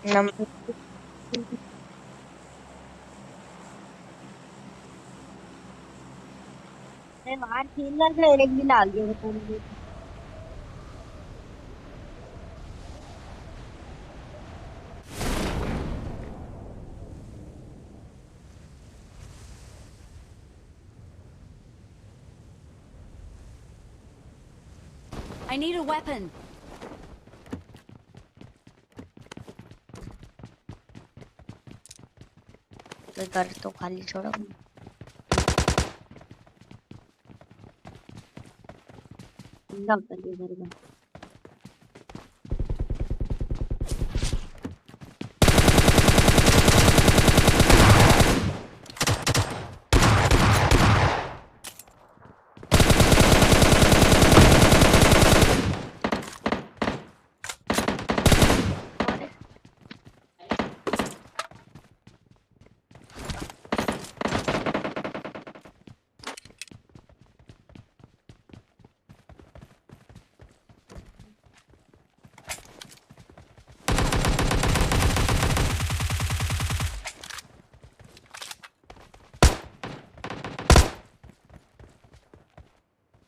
Number मैं बाहर खेल रहा था, एक दिन आ गया पता नहीं। I need a weapon. मैं घर तो खाली छोड़ा। बंदा उतर गया घर में।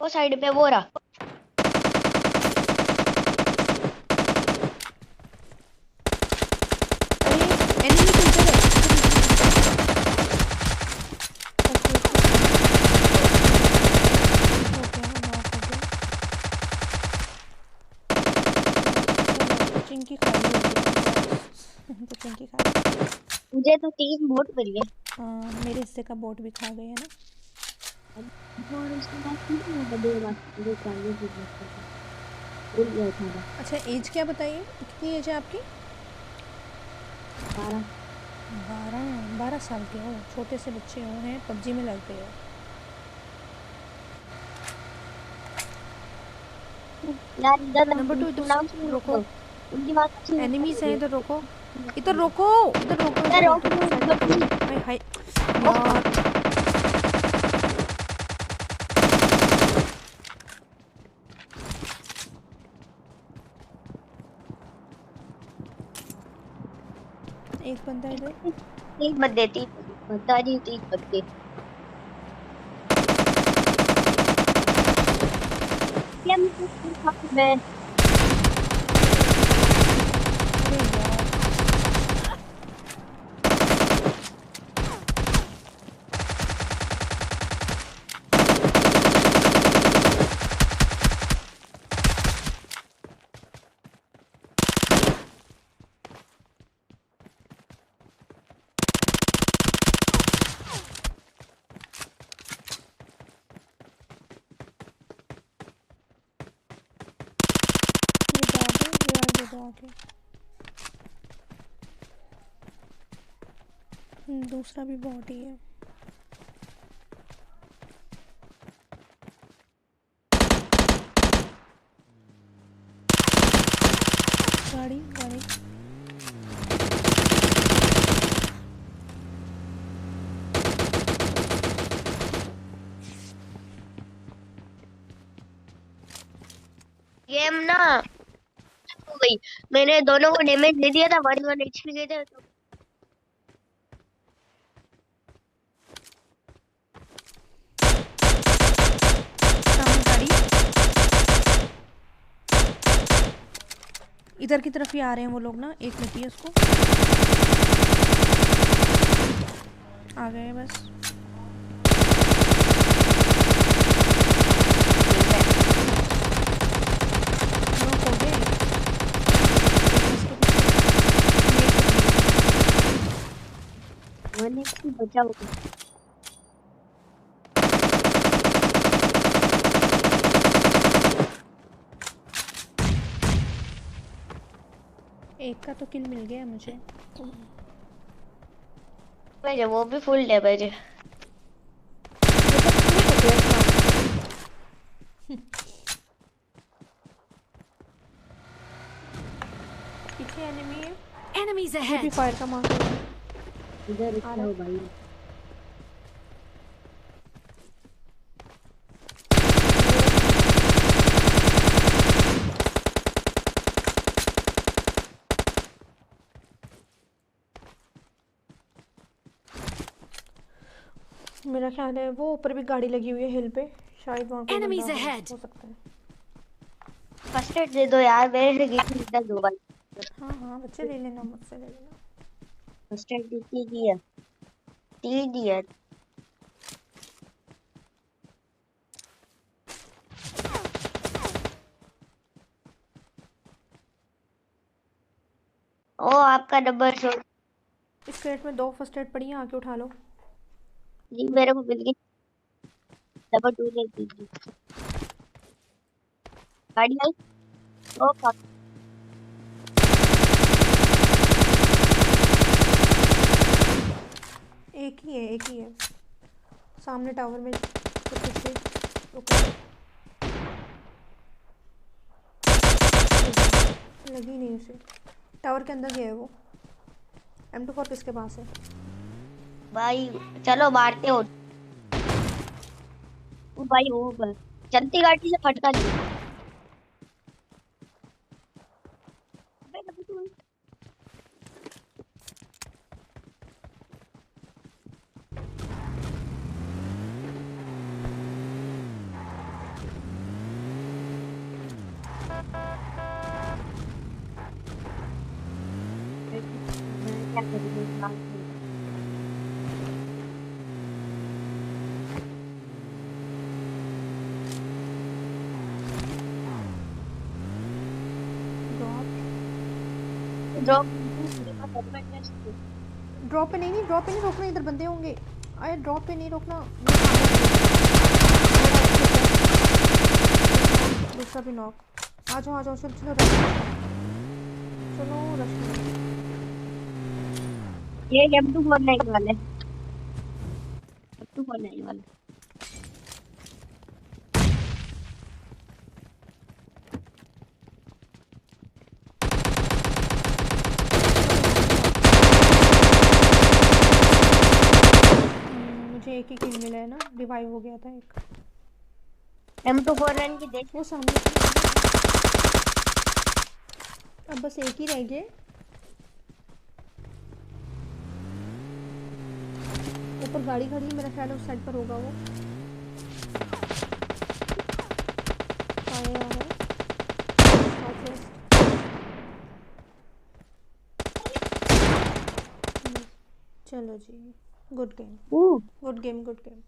वो साइड पे वो रहा। अरे एनिमी तो इधर है। चिंकी खाली हो गई तो चिंकी खा गई। मुझे तो 3 बोट मिल गए। हाँ मेरे हिस्से का बोट भी खा गए है ना। और उसके बाद फिर मैं बदले बात जो चाहिए थी भूल गया था। अच्छा एज क्या बताइए, कितनी एज है आपकी? 12। 12 साल के हो, छोटे से बच्चे हो हैं, पबजी में लग गए हो। यार इधर नंबर 2 उनका नाम इधर सुन रोको, लो। उनकी बात सुन एनिमीज हैं इधर, रोको इधर लो। रोको इधर रोको यार इधर रोक इधर लो, साइड में बच्ची। करो। हाय हाय यार एक बंदा इधर। 3 बंदे, 3 बता रही हूँ, 3 बंदे। क्या मैं अरे यार ये तो आगे। दूसरा भी बॉट ही है। गाड़ी गाड़ी गेम ना हो गई। मैंने दोनों को डैमेज दे दिया था, 1 HP गए थे तो। सामने गाड़ी, इधर की तरफ ही आ रहे हैं वो लोग ना, एक मिनट है उसको। आ गए बस। नॉक हो गए। वन HP बचा हुआ। एक का तो किल मिल गया मुझे। वो भी फुल डैमेज है। पीछे एनिमी है। Enemies ये भी ahead. फायर का मार्क है। इधर आ क्या रहा हो है। भाई। मेरा ख्याल है वो ऊपर भी गाड़ी लगी हुई है हिल पे, शायद वहाँ कोई Enemies बंदा ahead. हो सकता है। फर्स्ट एड दे दो यार, मेरे से गिर मिलता 2 बार। हाँ हाँ बच्चे ले लेना, मुझसे ले लेना। फर्स्ट एड कितनी की है? 3 दी है। ओ आपका डबल शॉट इस क्रेट में 2 फर्स्ट एड पड़ी हैं, आके उठा लो। जी मेरे को मिल गई। डबल 2 दे दीजिए। गाड़ी आई। ओ fuck, एक ही है, एक ही है सामने टावर में तो पीछे। रुको, लगी नहीं उसे, टावर के अंदर गया है वो। M24 किसके पास है? भाई चलो मारते हो। ओ भाई वो चलती गाड़ी से फटका दिया। अबे double two। मैं क्या करूँ इस बात में? ड्रॉप मेरे पास एडवांटेज है। ड्रॉप पे नहीं, नहीं ड्रॉप पे नहीं रोकना, इधर बंदे होंगे। अरे ड्रॉप पे नहीं रोकना, दूसरा भी नॉक। आ जाओ आ जाओ, चलो चलो रश करो, चलो रश करो। ये M249 वाले, M249 वाले। मुझे एक ही किल मिला है ना, रिवाइव हो गया था एक। M249 की देख। वो सामने, अब बस एक ही रह गए। ऊपर गाड़ी खड़ी है, मेरा ख्याल है उस साइड पर होगा वो। आया है Southwest। चलो जी, गुड गेम ओ गुड गेम गुड गेम।